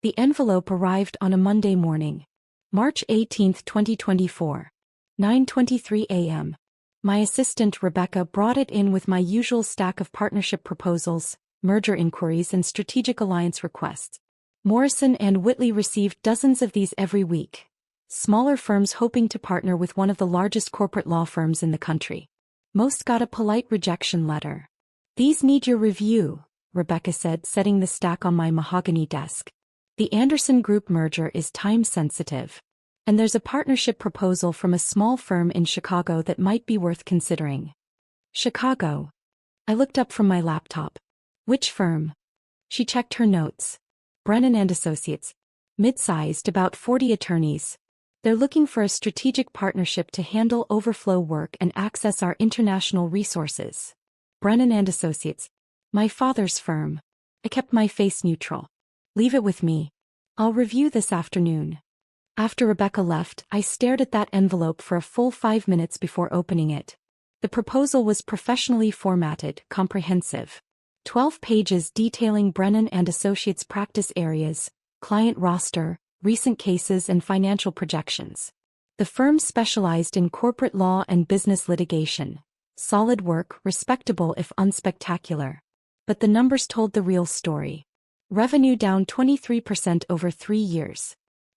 The envelope arrived on a Monday morning, March 18, 2024, 9:23 a.m. My assistant Rebecca brought it in with my usual stack of partnership proposals, merger inquiries and strategic alliance requests. Morrison and Whitley received dozens of these every week. Smaller firms hoping to partner with one of the largest corporate law firms in the country. Most got a polite rejection letter. "These need your review," Rebecca said, setting the stack on my mahogany desk. "The Anderson Group merger is time-sensitive. And there's a partnership proposal from a small firm in Chicago that might be worth considering." Chicago. I looked up from my laptop. "Which firm?" She checked her notes. "Brennan and Associates. Mid-sized, about 40 attorneys. They're looking for a strategic partnership to handle overflow work and access our international resources." Brennan and Associates. My father's firm. I kept my face neutral. "Leave it with me. I'll review this afternoon." After Rebecca left, I stared at that envelope for a full 5 minutes before opening it. The proposal was professionally formatted, comprehensive. 12 pages detailing Brennan and Associates' practice areas, client roster, recent cases and financial projections. The firm specialized in corporate law and business litigation. Solid work, respectable if unspectacular. But the numbers told the real story. Revenue down 23% over 3 years.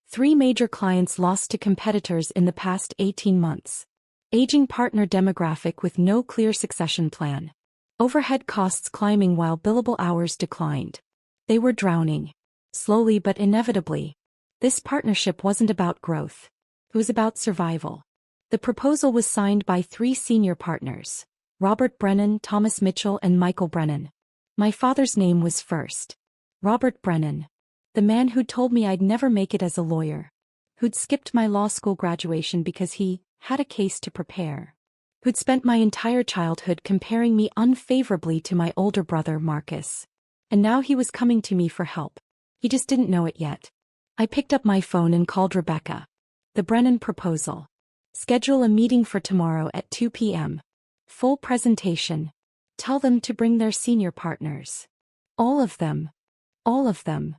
3 major clients lost to competitors in the past 18 months. Aging partner demographic with no clear succession plan. Overhead costs climbing while billable hours declined. They were drowning. Slowly but inevitably. This partnership wasn't about growth. It was about survival. The proposal was signed by 3 senior partners: Robert Brennan, Thomas Mitchell and Michael Brennan. My father's name was first. Robert Brennan. The man who'd told me I'd never make it as a lawyer. Who'd skipped my law school graduation because he had a case to prepare. Who'd spent my entire childhood comparing me unfavorably to my older brother Marcus. And now he was coming to me for help. He just didn't know it yet. I picked up my phone and called Rebecca. "The Brennan proposal. Schedule a meeting for tomorrow at 2 p.m. Full presentation. Tell them to bring their senior partners. All of them. All of them."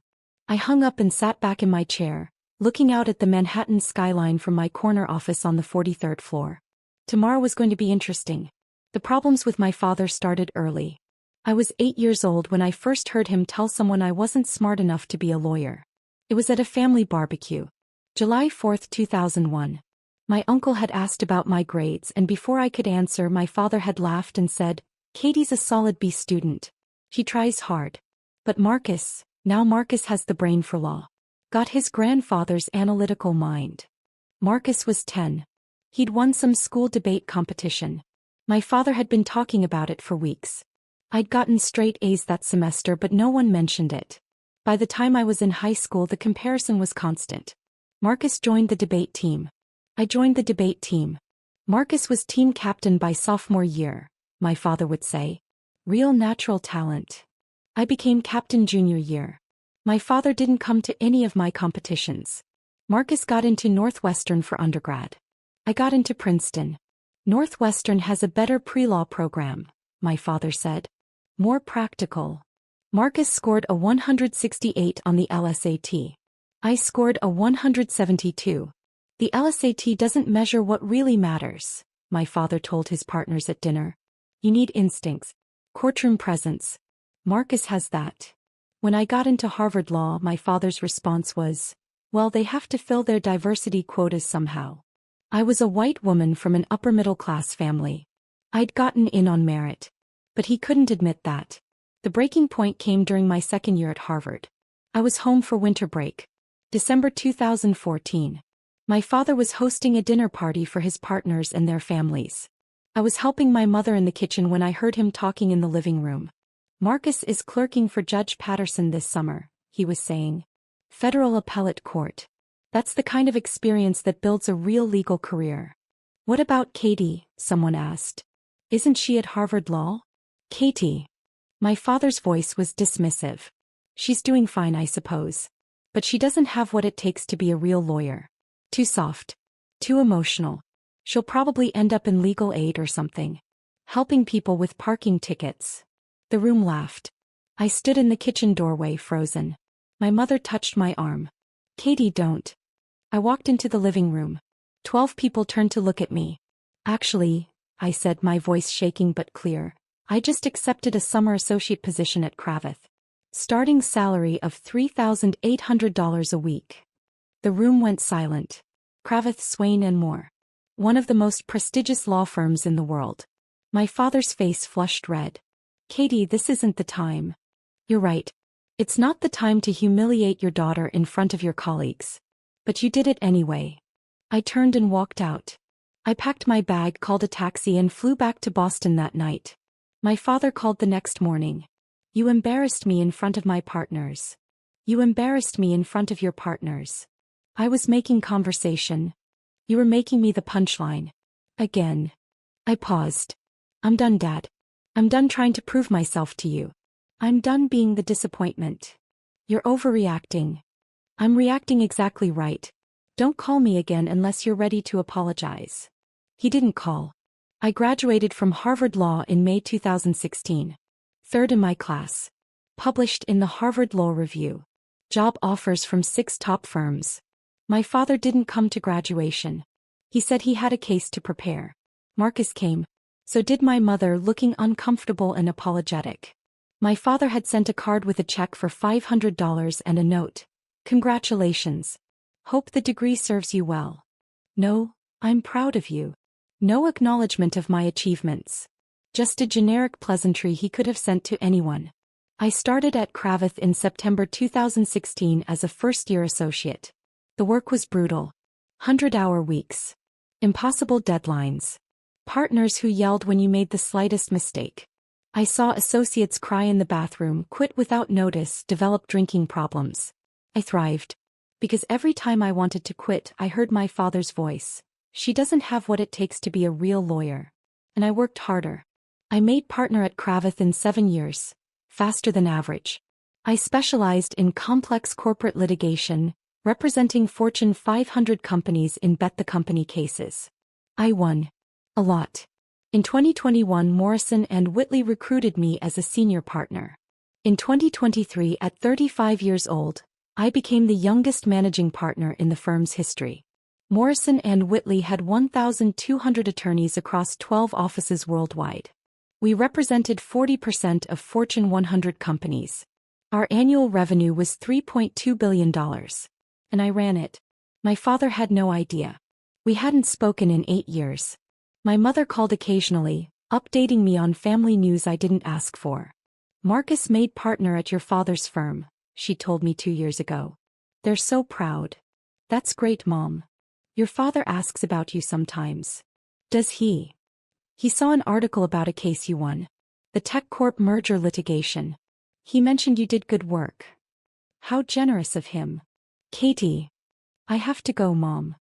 I hung up and sat back in my chair, looking out at the Manhattan skyline from my corner office on the 43rd floor. Tomorrow was going to be interesting. The problems with my father started early. I was 8 years old when I first heard him tell someone I wasn't smart enough to be a lawyer. It was at a family barbecue. July 4, 2001. My uncle had asked about my grades, and before I could answer, my father had laughed and said, "Katie's a solid B student. She tries hard. But Marcus, now Marcus has the brain for law. Got his grandfather's analytical mind." Marcus was 10. He'd won some school debate competition. My father had been talking about it for weeks. I'd gotten straight A's that semester, but no one mentioned it. By the time I was in high school, the comparison was constant. Marcus joined the debate team. I joined the debate team. Marcus was team captain by sophomore year, my father would say. Real natural talent. I became captain junior year. My father didn't come to any of my competitions. Marcus got into Northwestern for undergrad. I got into Princeton. Northwestern has a better pre-law program, my father said. More practical. Marcus scored a 168 on the LSAT. I scored a 172. The LSAT doesn't measure what really matters, my father told his partners at dinner. You need instincts. Courtroom presence. Marcus has that. When I got into Harvard Law, my father's response was, well, they have to fill their diversity quotas somehow. I was a white woman from an upper-middle-class family. I'd gotten in on merit. But he couldn't admit that. The breaking point came during my second year at Harvard. I was home for winter break. December 2014. My father was hosting a dinner party for his partners and their families. I was helping my mother in the kitchen when I heard him talking in the living room. Marcus is clerking for Judge Patterson this summer, he was saying. Federal Appellate Court. That's the kind of experience that builds a real legal career. What about Katie? Someone asked. Isn't she at Harvard Law? Katie. My father's voice was dismissive. She's doing fine, I suppose. But she doesn't have what it takes to be a real lawyer. Too soft. Too emotional. She'll probably end up in legal aid or something. Helping people with parking tickets. The room laughed. I stood in the kitchen doorway, frozen. My mother touched my arm. Katie, don't. I walked into the living room. 12 people turned to look at me. Actually, I said, my voice shaking but clear, I just accepted a summer associate position at Cravath. Starting salary of $3,800 a week. The room went silent. Cravath, Swain and Moore. One of the most prestigious law firms in the world. My father's face flushed red. Katie, this isn't the time. You're right. It's not the time to humiliate your daughter in front of your colleagues. But you did it anyway. I turned and walked out. I packed my bag, called a taxi and flew back to Boston that night. My father called the next morning. You embarrassed me in front of my partners. You embarrassed me in front of your partners. I was making conversation. You were making me the punchline. Again. I paused. I'm done, Dad. I'm done trying to prove myself to you. I'm done being the disappointment. You're overreacting. I'm reacting exactly right. Don't call me again unless you're ready to apologize. He didn't call. I graduated from Harvard Law in May 2016. Third in my class. Published in the Harvard Law Review. Job offers from 6 top firms. My father didn't come to graduation. He said he had a case to prepare. Marcus came. So did my mother, looking uncomfortable and apologetic. My father had sent a card with a check for $500 and a note. Congratulations. Hope the degree serves you well. No, I'm proud of you. No acknowledgement of my achievements. Just a generic pleasantry he could have sent to anyone. I started at Cravath in September 2016 as a first-year associate. The work was brutal. 100-hour weeks. Impossible deadlines. Partners who yelled when you made the slightest mistake. I saw associates cry in the bathroom, quit without notice, develop drinking problems. I thrived. Because every time I wanted to quit, I heard my father's voice. She doesn't have what it takes to be a real lawyer. And I worked harder. I made partner at Cravath in 7 years. Faster than average. I specialized in complex corporate litigation, representing Fortune 500 companies in bet the company cases. I won. A lot. In 2021, Morrison & Whitley recruited me as a senior partner. In 2023, at 35 years old, I became the youngest managing partner in the firm's history. Morrison & Whitley had 1,200 attorneys across 12 offices worldwide. We represented 40% of Fortune 100 companies. Our annual revenue was $3.2 billion. And I ran it. My father had no idea. We hadn't spoken in 8 years. My mother called occasionally, updating me on family news I didn't ask for. Marcus made partner at your father's firm, she told me 2 years ago. They're so proud. That's great, Mom. Your father asks about you sometimes. Does he? He saw an article about a case you won. The TechCorp merger litigation. He mentioned you did good work. How generous of him. Katie. I have to go, Mom.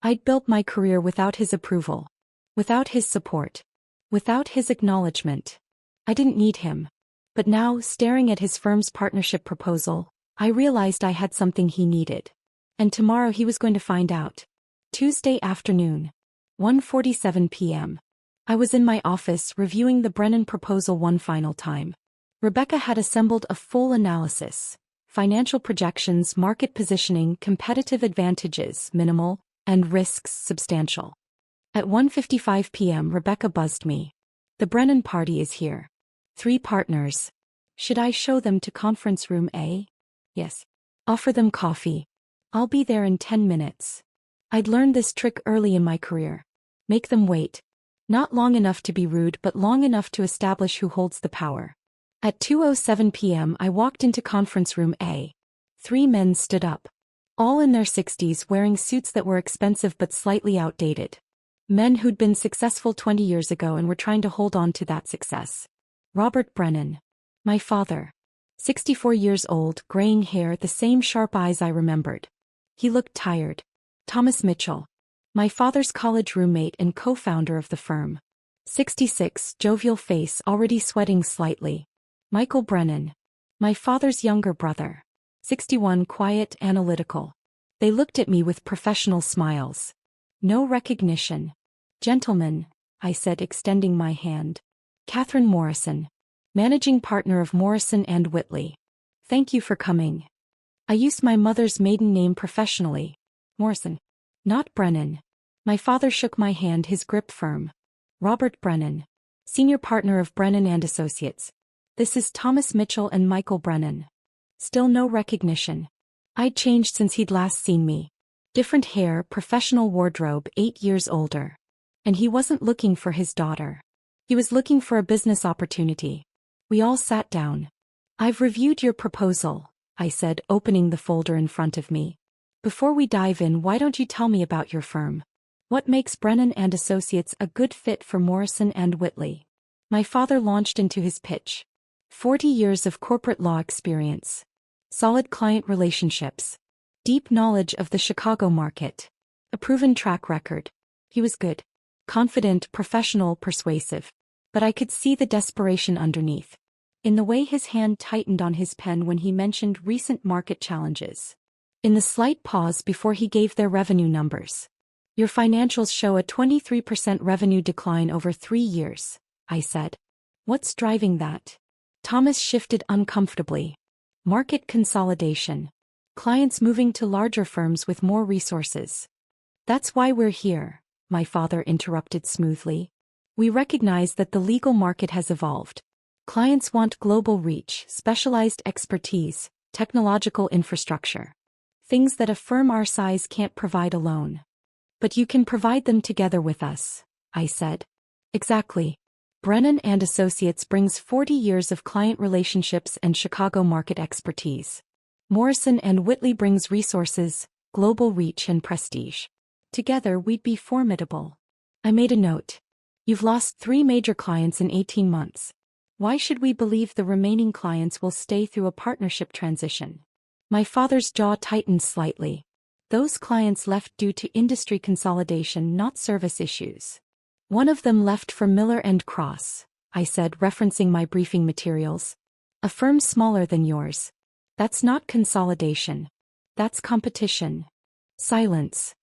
I'd built my career without his approval. Without his support. Without his acknowledgement. I didn't need him. But now, staring at his firm's partnership proposal, I realized I had something he needed. And tomorrow he was going to find out. Tuesday afternoon. 1:47 p.m. I was in my office reviewing the Brennan proposal one final time. Rebecca had assembled a full analysis. Financial projections, market positioning, competitive advantages, minimal, and risks, substantial. At 1:55 p.m. Rebecca buzzed me. The Brennan party is here. 3 partners. Should I show them to conference room A? Yes. Offer them coffee. I'll be there in 10 minutes. I'd learned this trick early in my career. Make them wait. Not long enough to be rude, but long enough to establish who holds the power. At 2:07 p.m. I walked into conference room A. 3 men stood up. All in their 60s, wearing suits that were expensive but slightly outdated. Men who'd been successful 20 years ago and were trying to hold on to that success. Robert Brennan. My father. 64 years old, graying hair, the same sharp eyes I remembered. He looked tired. Thomas Mitchell. My father's college roommate and co-founder of the firm. 66, jovial face, already sweating slightly. Michael Brennan. My father's younger brother. 61, quiet, analytical. They looked at me with professional smiles. No recognition. Gentlemen, I said, extending my hand. Catherine Morrison. Managing partner of Morrison & Whitley. Thank you for coming. I used my mother's maiden name professionally. Morrison. Not Brennan. My father shook my hand, his grip firm. Robert Brennan. Senior partner of Brennan and Associates. This is Thomas Mitchell and Michael Brennan. Still no recognition. I'd changed since he'd last seen me. Different hair, professional wardrobe, 8 years older. And he wasn't looking for his daughter. He was looking for a business opportunity. We all sat down. I've reviewed your proposal, I said, opening the folder in front of me. Before we dive in, why don't you tell me about your firm? What makes Brennan and Associates a good fit for Morrison and Whitley? My father launched into his pitch. 40 years of corporate law experience. Solid client relationships. Deep knowledge of the Chicago market. A proven track record. He was good. Confident, professional, persuasive. But I could see the desperation underneath. In the way his hand tightened on his pen when he mentioned recent market challenges. In the slight pause before he gave their revenue numbers. Your financials show a 23% revenue decline over 3 years, I said. What's driving that? Thomas shifted uncomfortably. Market consolidation. Clients moving to larger firms with more resources. That's why we're here, my father interrupted smoothly. We recognize that the legal market has evolved. Clients want global reach, specialized expertise, technological infrastructure. Things that a firm our size can't provide alone. But you can provide them together with us, I said. Exactly. Brennan and Associates brings 40 years of client relationships and Chicago market expertise. Morrison and Whitley brings resources, global reach and prestige. Together we'd be formidable. I made a note. You've lost 3 major clients in 18 months. Why should we believe the remaining clients will stay through a partnership transition? My father's jaw tightened slightly. Those clients left due to industry consolidation, not service issues. One of them left for Miller and Cross, I said, referencing my briefing materials. A firm smaller than yours. That's not consolidation. That's competition. Silence.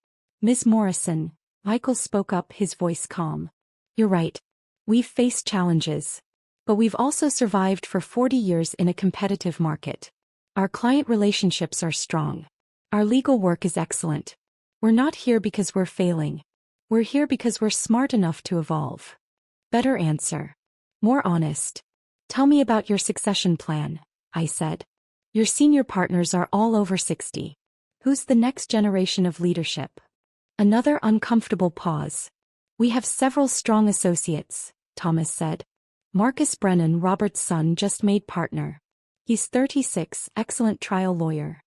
Ms. Morrison, Michael spoke up, his voice calm. You're right. We've faced challenges. But we've also survived for 40 years in a competitive market. Our client relationships are strong. Our legal work is excellent. We're not here because we're failing. We're here because we're smart enough to evolve. Better answer. More honest. Tell me about your succession plan, I said. Your senior partners are all over 60. Who's the next generation of leadership? Another uncomfortable pause. We have several strong associates, Thomas said. Marcus Brennan, Robert's son, just made partner. He's 36, excellent trial lawyer.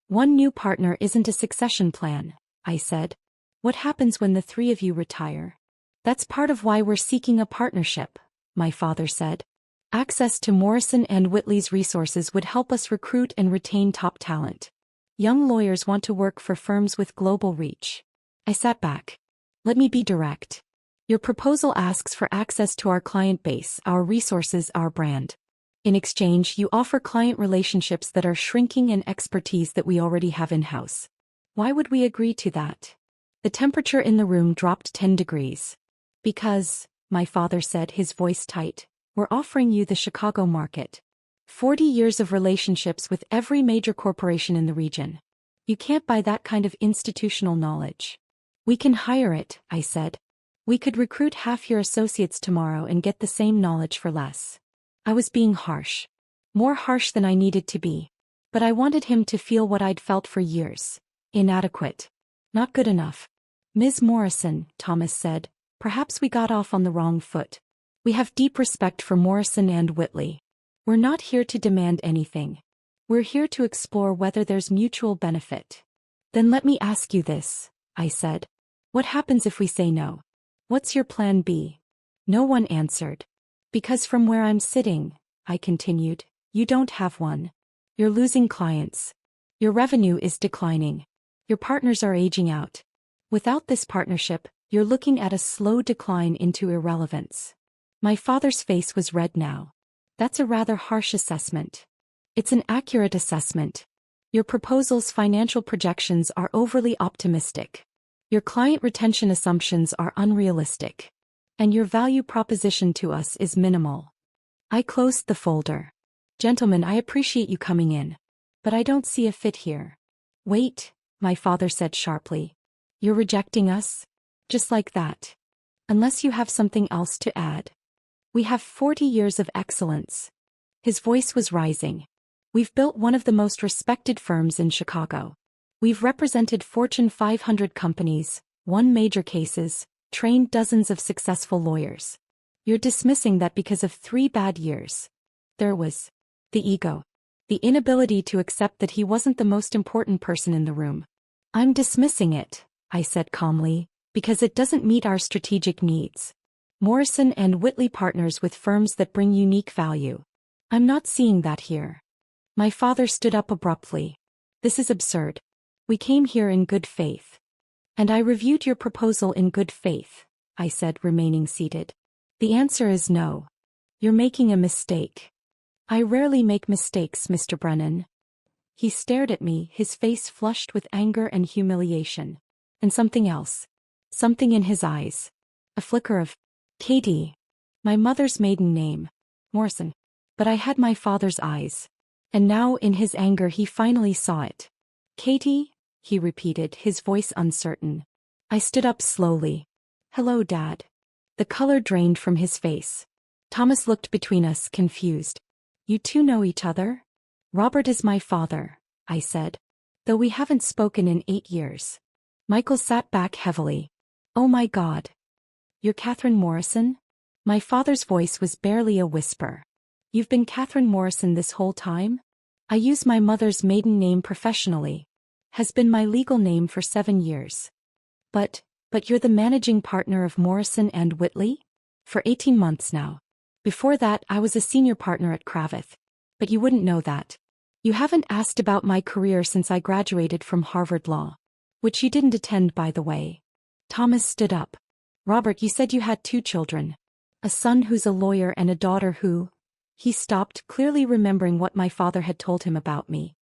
One new partner isn't a succession plan, I said. What happens when the 3 of you retire? That's part of why we're seeking a partnership, my father said. Access to Morrison and Whitley's resources would help us recruit and retain top talent. Young lawyers want to work for firms with global reach. I sat back. Let me be direct. Your proposal asks for access to our client base, our resources, our brand. In exchange, you offer client relationships that are shrinking and expertise that we already have in-house. Why would we agree to that? The temperature in the room dropped 10 degrees. Because, my father said, his voice tight, we're offering you the Chicago market. 40 years of relationships with every major corporation in the region. You can't buy that kind of institutional knowledge. We can hire it, I said. We could recruit half your associates tomorrow and get the same knowledge for less. I was being harsh. More harsh than I needed to be. But I wanted him to feel what I'd felt for years. Inadequate. Not good enough. Ms. Morrison, Thomas said, perhaps we got off on the wrong foot. We have deep respect for Morrison and Whitley. We're not here to demand anything. We're here to explore whether there's mutual benefit. Then let me ask you this, I said. What happens if we say no? What's your plan B? No one answered. Because from where I'm sitting, I continued, you don't have one. You're losing clients. Your revenue is declining. Your partners are aging out. Without this partnership, you're looking at a slow decline into irrelevance. My father's face was red now. That's a rather harsh assessment. It's an accurate assessment. Your proposal's financial projections are overly optimistic. Your client retention assumptions are unrealistic. And your value proposition to us is minimal. I closed the folder. Gentlemen, I appreciate you coming in. but I don't see a fit here. Wait, my father said sharply. You're rejecting us? Just like that. Unless you have something else to add. We have 40 years of excellence. His voice was rising. We've built one of the most respected firms in Chicago. We've represented Fortune 500 companies, won major cases, trained dozens of successful lawyers. You're dismissing that because of 3 bad years. There was the ego. The inability to accept that he wasn't the most important person in the room. I'm dismissing it, I said calmly, because it doesn't meet our strategic needs. Morrison and Whitley partners with firms that bring unique value. I'm not seeing that here. My father stood up abruptly. This is absurd. We came here in good faith. And I reviewed your proposal in good faith, I said, remaining seated. The answer is no. You're making a mistake. I rarely make mistakes, Mr. Brennan. He stared at me, his face flushed with anger and humiliation. And something else. Something in his eyes. A flicker of Katie. My mother's maiden name. Morrison. But I had my father's eyes. And now in his anger he finally saw it. Katie? He repeated, his voice uncertain. I stood up slowly. Hello, Dad. The color drained from his face. Thomas looked between us, confused. You two know each other? Robert is my father, I said. Though we haven't spoken in 8 years. Michael sat back heavily. Oh my God. You're Catherine Morrison? My father's voice was barely a whisper. You've been Catherine Morrison this whole time? I use my mother's maiden name professionally. Has been my legal name for 7 years. But you're the managing partner of Morrison and Whitley? For 18 months now. Before that I was a senior partner at Kravitz. But you wouldn't know that. You haven't asked about my career since I graduated from Harvard Law. Which you didn't attend, by the way. Thomas stood up. Robert, you said you had 2 children. A son who's a lawyer and a daughter who... He stopped, clearly remembering what my father had told him about me.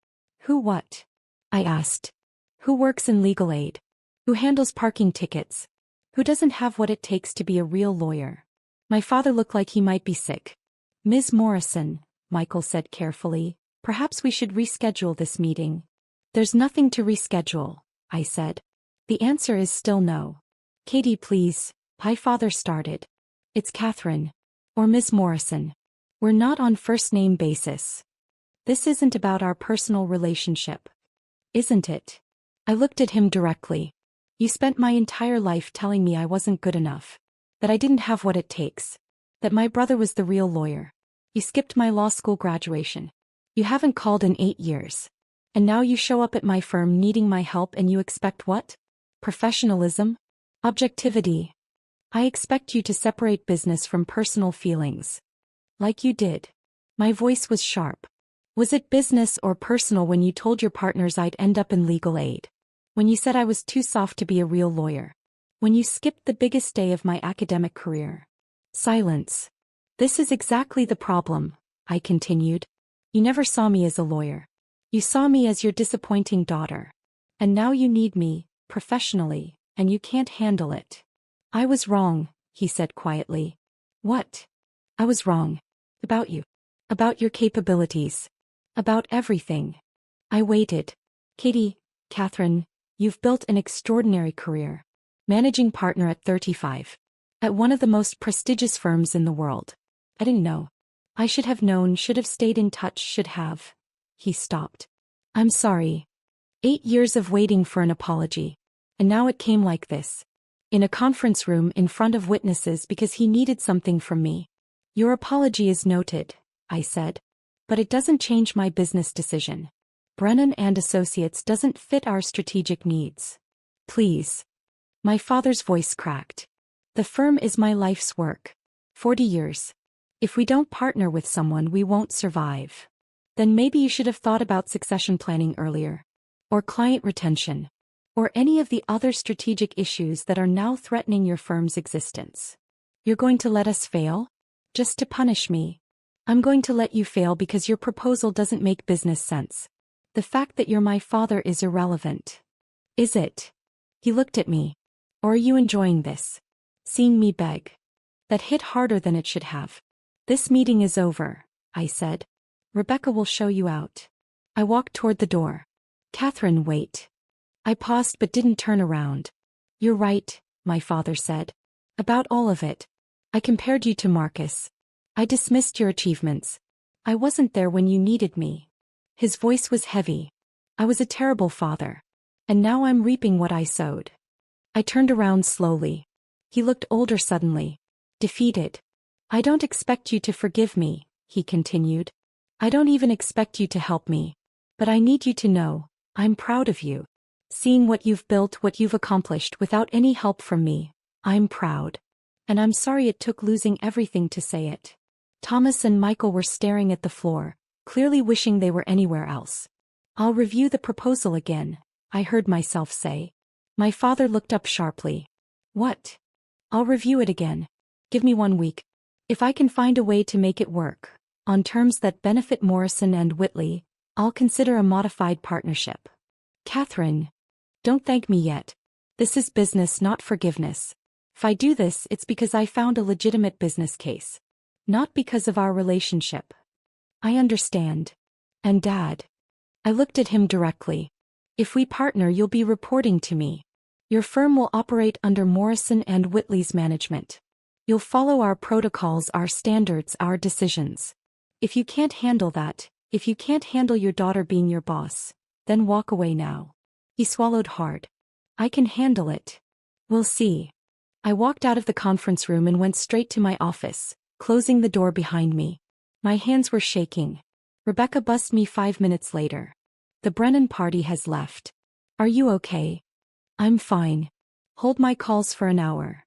Who what? I asked. Who works in legal aid? Who handles parking tickets? Who doesn't have what it takes to be a real lawyer? My father looked like he might be sick. Ms. Morrison, Michael said carefully, perhaps we should reschedule this meeting. There's nothing to reschedule, I said. The answer is still no. Katie, please, my father started. It's Catherine. Or Ms. Morrison. We're not on first-name basis. This isn't about our personal relationship. Isn't it? I looked at him directly. You spent my entire life telling me I wasn't good enough. That I didn't have what it takes. That my brother was the real lawyer. You skipped my law school graduation. You haven't called in 8 years. And now you show up at my firm needing my help and you expect what? Professionalism? Objectivity. I expect you to separate business from personal feelings. Like you did. My voice was sharp. Was it business or personal when you told your partners I'd end up in legal aid? When you said I was too soft to be a real lawyer? When you skipped the biggest day of my academic career? Silence. This is exactly the problem, I continued. You never saw me as a lawyer. You saw me as your disappointing daughter. And now you need me, professionally, and you can't handle it. I was wrong, he said quietly. What? I was wrong. About you. About your capabilities. About everything. I waited. Katie, Catherine, you've built an extraordinary career. Managing partner at 35. At one of the most prestigious firms in the world. I didn't know. I should have known, should have stayed in touch, should have. He stopped. I'm sorry. 8 years of waiting for an apology. And now it came like this. In a conference room in front of witnesses because he needed something from me. Your apology is noted, I said. But it doesn't change my business decision. Brennan and Associates doesn't fit our strategic needs. Please. My father's voice cracked. The firm is my life's work. 40 years. If we don't partner with someone, we won't survive. Then maybe you should have thought about succession planning earlier. Or client retention. Or any of the other strategic issues that are now threatening your firm's existence. You're going to let us fail? Just to punish me. I'm going to let you fail because your proposal doesn't make business sense. The fact that you're my father is irrelevant. Is it? He looked at me. Or are you enjoying this? Seeing me beg. That hit harder than it should have. This meeting is over, I said. Rebecca will show you out. I walked toward the door. Catherine, wait. I paused but didn't turn around. You're right, my father said. About all of it. I compared you to Marcus. I dismissed your achievements. I wasn't there when you needed me. His voice was heavy. I was a terrible father. And now I'm reaping what I sowed. I turned around slowly. He looked older suddenly. Defeated. I don't expect you to forgive me, he continued. I don't even expect you to help me. But I need you to know, I'm proud of you. Seeing what you've built, what you've accomplished without any help from me, I'm proud. And I'm sorry it took losing everything to say it. Thomas and Michael were staring at the floor, clearly wishing they were anywhere else. I'll review the proposal again, I heard myself say. My father looked up sharply. What? I'll review it again. Give me 1 week. If I can find a way to make it work, on terms that benefit Morrison and Whitley, I'll consider a modified partnership. Catherine. Don't thank me yet. This is business, not forgiveness. If I do this, it's because I found a legitimate business case. Not because of our relationship. I understand. And Dad. I looked at him directly. If we partner, you'll be reporting to me. Your firm will operate under Morrison and Whitley's management. You'll follow our protocols, our standards, our decisions. If you can't handle that, if you can't handle your daughter being your boss, then walk away now. He swallowed hard. I can handle it. We'll see. I walked out of the conference room and went straight to my office, closing the door behind me. My hands were shaking. Rebecca buzzed me 5 minutes later. The Brennan party has left. Are you okay? I'm fine. Hold my calls for an hour.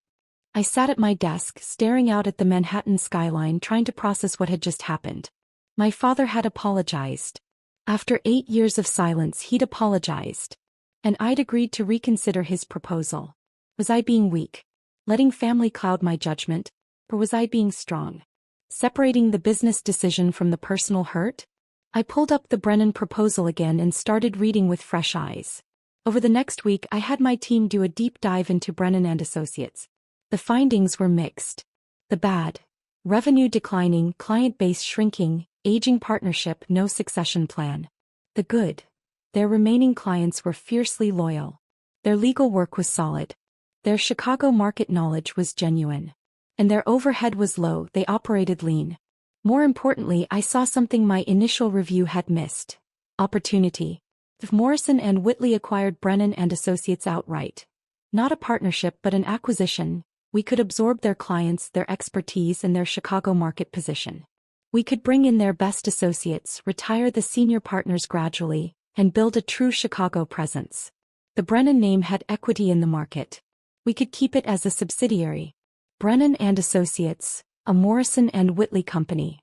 I sat at my desk, staring out at the Manhattan skyline, trying to process what had just happened. My father had apologized. After 8 years of silence, he'd apologized. And I'd agreed to reconsider his proposal. Was I being weak? Letting family cloud my judgment? Or was I being strong? Separating the business decision from the personal hurt? I pulled up the Brennan proposal again and started reading with fresh eyes. Over the next week, I had my team do a deep dive into Brennan and Associates. The findings were mixed. The bad: revenue declining, client base shrinking, aging partnership, no succession plan. The good: their remaining clients were fiercely loyal. Their legal work was solid. Their Chicago market knowledge was genuine. And their overhead was low, they operated lean. More importantly, I saw something my initial review had missed. Opportunity. If Morrison and Whitley acquired Brennan and Associates outright, not a partnership but an acquisition, we could absorb their clients, their expertise, and their Chicago market position. We could bring in their best associates, retire the senior partners gradually, and build a true Chicago presence. The Brennan name had equity in the market. We could keep it as a subsidiary. Brennan and Associates, a Morrison and Whitley company.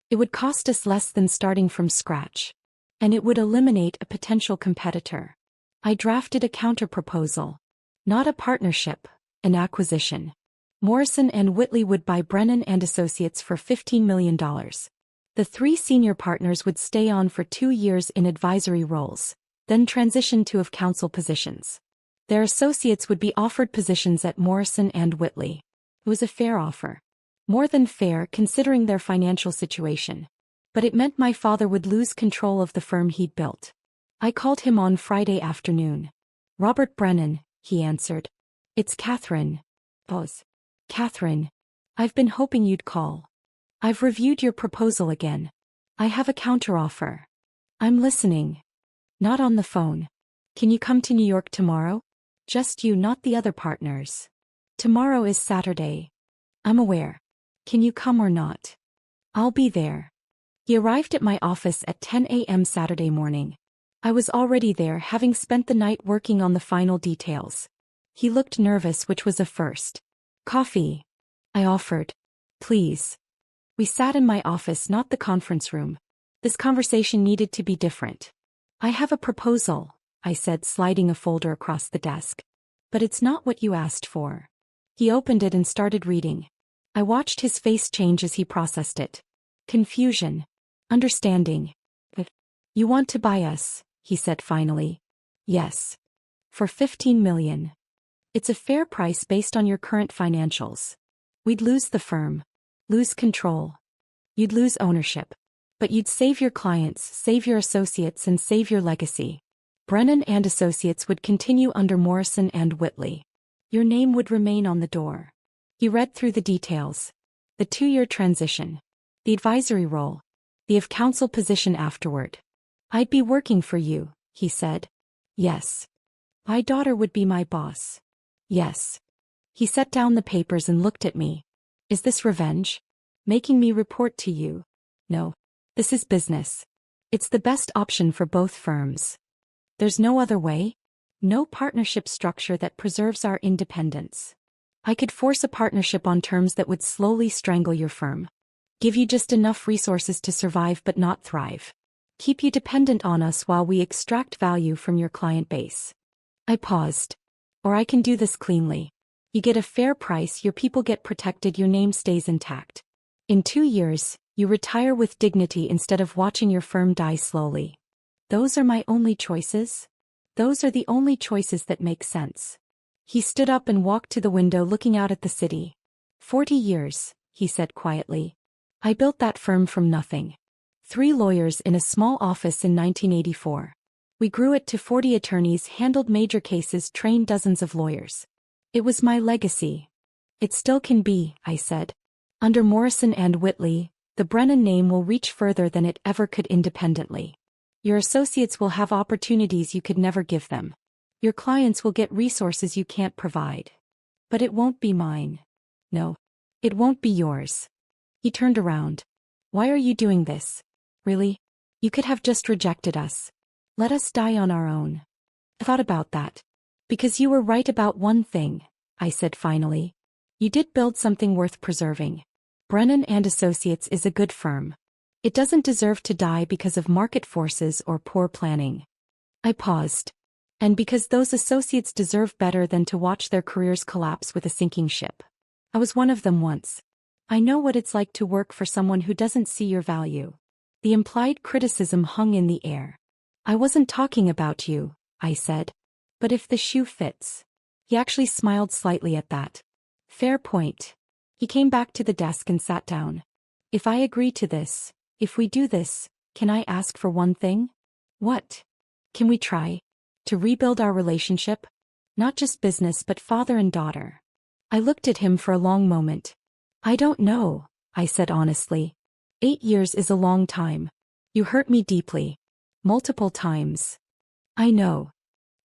It would cost us less than starting from scratch. And it would eliminate a potential competitor. I drafted a counter-proposal. Not a partnership, an acquisition. Morrison and Whitley would buy Brennan and Associates for $15 million. The 3 senior partners would stay on for 2 years in advisory roles, then transition to of counsel positions. Their associates would be offered positions at Morrison and Whitley. It was a fair offer. More than fair considering their financial situation. But it meant my father would lose control of the firm he'd built. I called him on Friday afternoon. Robert Brennan, he answered. It's Catherine. Pause. Catherine. I've been hoping you'd call. I've reviewed your proposal again. I have a counteroffer. I'm listening. Not on the phone. Can you come to New York tomorrow? Just you, not the other partners. Tomorrow is Saturday. I'm aware. Can you come or not? I'll be there. He arrived at my office at 10 a.m. Saturday morning. I was already there, having spent the night working on the final details. He looked nervous, which was a first. Coffee? I offered. Please. We sat in my office, not the conference room. This conversation needed to be different. I have a proposal, I said, sliding a folder across the desk. But it's not what you asked for. He opened it and started reading. I watched his face change as he processed it. Confusion. Understanding. But you want to buy us, he said finally. Yes. For $15 million. It's a fair price based on your current financials. We'd lose the firm. Lose control. You'd lose ownership. But you'd save your clients, save your associates, and save your legacy. Brennan and Associates would continue under Morrison and Whitley. Your name would remain on the door. He read through the details. The 2-year transition. The advisory role. The of-counsel position afterward. I'd be working for you, he said. Yes. My daughter would be my boss. Yes. He set down the papers and looked at me. Is this revenge? Making me report to you? No. This is business. It's the best option for both firms. There's no other way? No partnership structure that preserves our independence. I could force a partnership on terms that would slowly strangle your firm. Give you just enough resources to survive but not thrive. Keep you dependent on us while we extract value from your client base. I paused. Or I can do this cleanly. You get a fair price, your people get protected, your name stays intact. In 2 years, you retire with dignity instead of watching your firm die slowly. Those are my only choices? Those are the only choices that make sense. He stood up and walked to the window looking out at the city. 40 years, he said quietly. I built that firm from nothing. 3 lawyers in a small office in 1984. We grew it to 40 attorneys, handled major cases, trained dozens of lawyers. It was my legacy. It still can be, I said. Under Morrison and Whitley, the Brennan name will reach further than it ever could independently. Your associates will have opportunities you could never give them. Your clients will get resources you can't provide. But it won't be mine. No. It won't be yours. He turned around. Why are you doing this? Really? You could have just rejected us. Let us die on our own. I thought about that. Because you were right about one thing, I said finally. You did build something worth preserving. Brennan and Associates is a good firm. It doesn't deserve to die because of market forces or poor planning. I paused. And because those associates deserve better than to watch their careers collapse with a sinking ship. I was one of them once. I know what it's like to work for someone who doesn't see your value. The implied criticism hung in the air. I wasn't talking about you, I said. But if the shoe fits. He actually smiled slightly at that. Fair point. He came back to the desk and sat down. If I agree to this, if we do this, can I ask for one thing? What? Can we try to rebuild our relationship? Not just business but father and daughter. I looked at him for a long moment. I don't know, I said honestly. 8 years is a long time. You hurt me deeply. Multiple times. I know.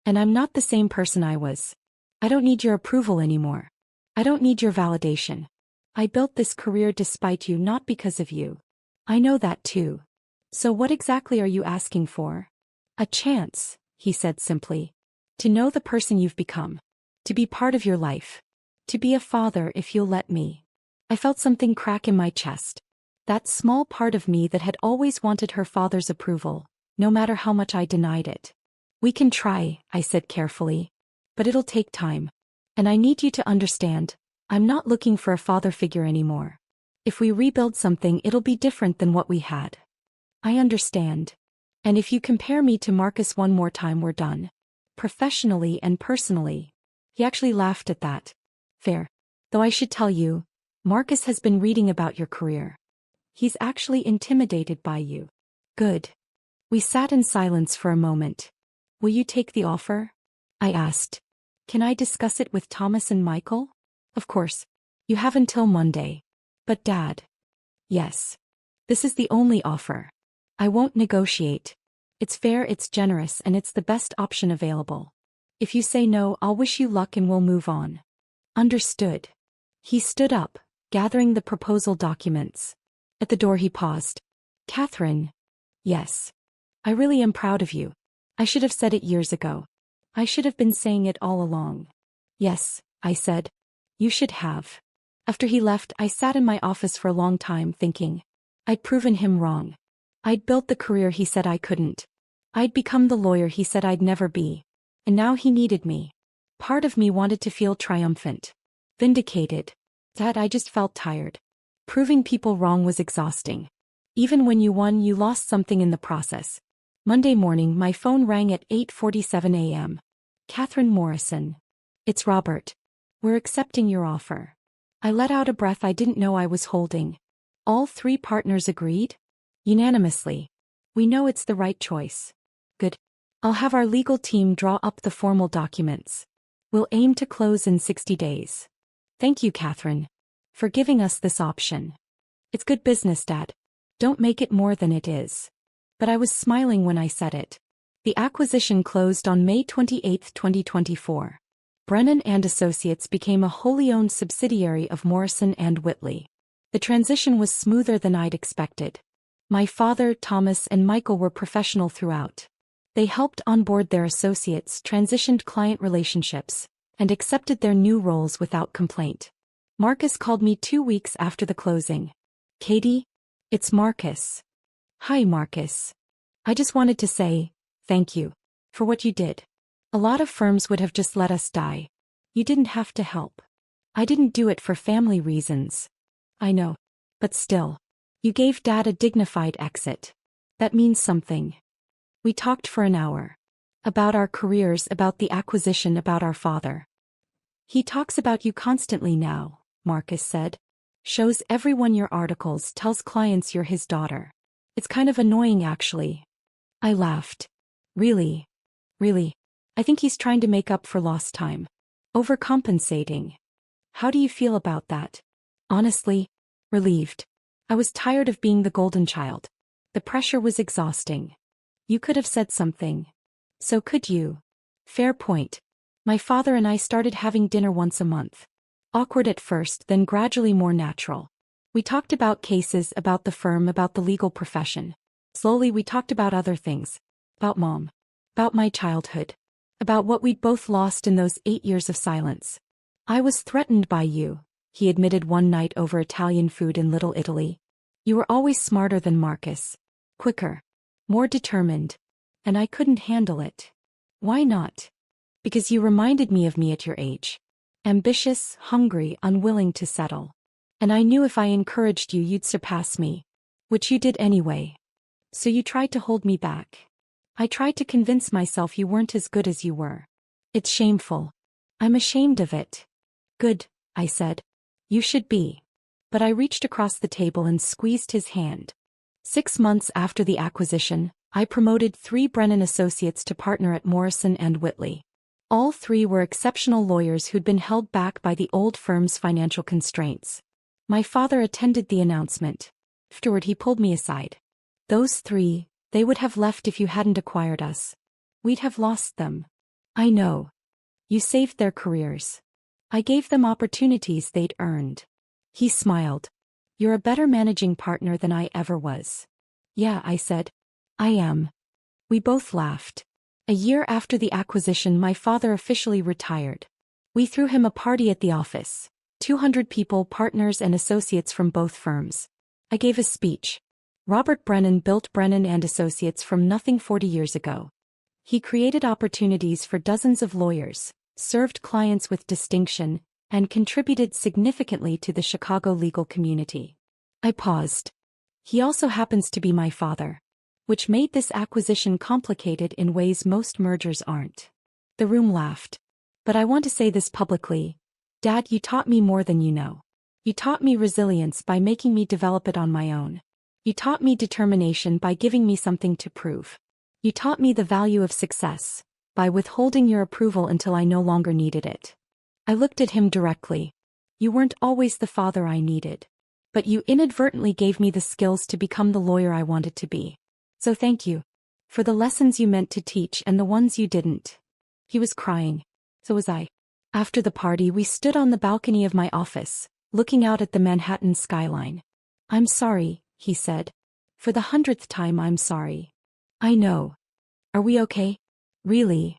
And I'm not the same person I was. I don't need your approval anymore. I don't need your validation. I built this career despite you, not because of you. I know that too. So what exactly are you asking for? A chance, he said simply. To know the person you've become. To be part of your life. To be a father if you'll let me. I felt something crack in my chest. That small part of me that had always wanted her father's approval, no matter how much I denied it. We can try, I said carefully. But it'll take time. And I need you to understand, I'm not looking for a father figure anymore. If we rebuild something, it'll be different than what we had. I understand. And if you compare me to Marcus one more time, we're done. Professionally and personally. He actually laughed at that. Fair. Though I should tell you, Marcus has been reading about your career. He's actually intimidated by you. Good. We sat in silence for a moment. Will you take the offer? I asked. Can I discuss it with Thomas and Michael? Of course. You have until Monday. But Dad. Yes. This is the only offer. I won't negotiate. It's fair, it's generous, and it's the best option available. If you say no, I'll wish you luck and we'll move on. Understood. He stood up, gathering the proposal documents. At the door he paused. Catherine. Yes. I really am proud of you. I should have said it years ago. I should have been saying it all along. Yes, I said. You should have. After he left, I sat in my office for a long time thinking. I'd proven him wrong. I'd built the career he said I couldn't. I'd become the lawyer he said I'd never be. And now he needed me. Part of me wanted to feel triumphant. Vindicated. That I just felt tired. Proving people wrong was exhausting. Even when you won, you lost something in the process. Monday morning, my phone rang at 8:47 a.m. Catherine Morrison. It's Robert. We're accepting your offer. I let out a breath I didn't know I was holding. All 3 partners agreed? Unanimously. We know it's the right choice. Good. I'll have our legal team draw up the formal documents. We'll aim to close in 60 days. Thank you, Catherine, for giving us this option. It's good business, Dad. Don't make it more than it is. But I was smiling when I said it. The acquisition closed on May 28, 2024. Brennan and Associates became a wholly owned subsidiary of Morrison and Whitley. The transition was smoother than I'd expected. My father, Thomas, and Michael were professional throughout. They helped onboard their associates, transitioned client relationships, and accepted their new roles without complaint. Marcus called me 2 weeks after the closing. Katie, it's Marcus. Hi, Marcus. I just wanted to say, thank you for what you did. A lot of firms would have just let us die. You didn't have to help. I didn't do it for family reasons. I know. But still. You gave Dad a dignified exit. That means something. We talked for an hour. About our careers, about the acquisition, about our father. He talks about you constantly now, Marcus said. Shows everyone your articles, tells clients you're his daughter. It's kind of annoying, actually. I laughed. Really? Really? I think he's trying to make up for lost time. Overcompensating. How do you feel about that? Honestly, relieved. I was tired of being the golden child. The pressure was exhausting. You could have said something. So could you. Fair point. My father and I started having dinner once a month. Awkward at first, then gradually more natural. We talked about cases, about the firm, about the legal profession. Slowly we talked about other things. About Mom. About my childhood. About what we'd both lost in those 8 years of silence. I was threatened by you, he admitted one night over Italian food in Little Italy. You were always smarter than Marcus. Quicker. More determined. And I couldn't handle it. Why not? Because you reminded me of me at your age. Ambitious, hungry, unwilling to settle. And I knew if I encouraged you, you'd surpass me. Which you did anyway. So you tried to hold me back. I tried to convince myself you weren't as good as you were. It's shameful. I'm ashamed of it. Good, I said. You should be. But I reached across the table and squeezed his hand. 6 months after the acquisition, I promoted 3 Brennan associates to partner at Morrison and Whitley. All 3 were exceptional lawyers who'd been held back by the old firm's financial constraints. My father attended the announcement. Afterward, he pulled me aside. Those 3, they would have left if you hadn't acquired us. We'd have lost them. I know. You saved their careers. I gave them opportunities they'd earned. He smiled. You're a better managing partner than I ever was. Yeah, I said. I am. We both laughed. A year after the acquisition, my father officially retired. We threw him a party at the office. 200 people, partners and associates from both firms. I gave a speech. Robert Brennan built Brennan and Associates from nothing 40 years ago. He created opportunities for dozens of lawyers, served clients with distinction, and contributed significantly to the Chicago legal community. I paused. He also happens to be my father, which made this acquisition complicated in ways most mergers aren't. The room laughed. But I want to say this publicly. Dad, you taught me more than you know. You taught me resilience by making me develop it on my own. You taught me determination by giving me something to prove. You taught me the value of success by withholding your approval until I no longer needed it. I looked at him directly. You weren't always the father I needed. But you inadvertently gave me the skills to become the lawyer I wanted to be. So thank you. For the lessons you meant to teach and the ones you didn't. He was crying. So was I. After the party, we stood on the balcony of my office, looking out at the Manhattan skyline. I'm sorry, he said. For the 100th time, I'm sorry. I know. Are we okay? Really?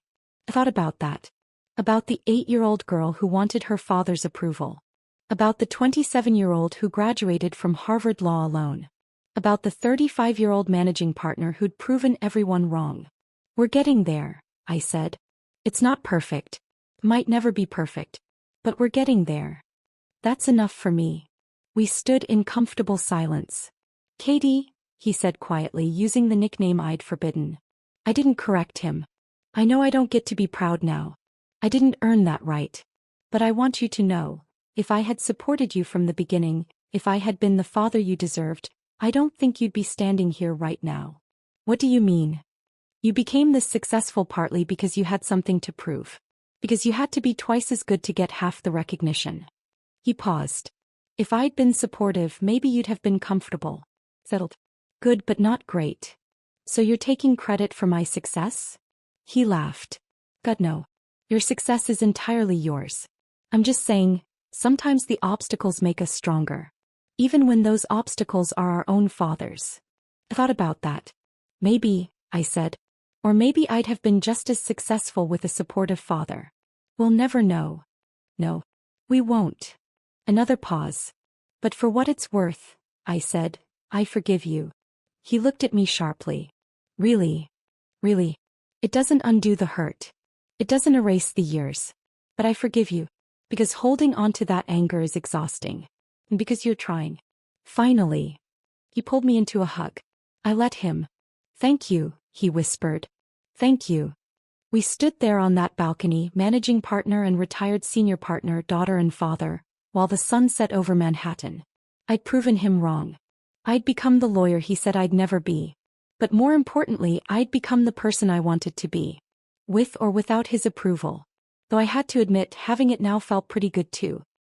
I thought about that. About the 8-year-old girl who wanted her father's approval. About the 27-year-old who graduated from Harvard Law alone. About the 35-year-old managing partner who'd proven everyone wrong. We're getting there, I said. It's not perfect. Might never be perfect. But we're getting there. That's enough for me. We stood in comfortable silence. Katie, he said quietly, using the nickname I'd forbidden. I didn't correct him. I know I don't get to be proud now. I didn't earn that right. But I want you to know, if I had supported you from the beginning, if I had been the father you deserved, I don't think you'd be standing here right now. What do you mean? You became this successful partly because you had something to prove. Because you had to be twice as good to get half the recognition. He paused. If I'd been supportive, maybe you'd have been comfortable. Settled. Good but not great. So you're taking credit for my success? He laughed. God no. Your success is entirely yours. I'm just saying, sometimes the obstacles make us stronger. Even when those obstacles are our own fathers. I thought about that. Maybe, I said. Or maybe I'd have been just as successful with a supportive father. We'll never know. No. We won't. Another pause. But for what it's worth, I said, I forgive you. He looked at me sharply. Really? Really? It doesn't undo the hurt. It doesn't erase the years. But I forgive you. Because holding on to that anger is exhausting. And because you're trying. Finally. He pulled me into a hug. I let him. Thank you, he whispered. Thank you. We stood there on that balcony, managing partner and retired senior partner, daughter and father, while the sun set over Manhattan. I'd proven him wrong. I'd become the lawyer he said I'd never be. But more importantly, I'd become the person I wanted to be. With or without his approval. Though I had to admit, having it now felt pretty good too.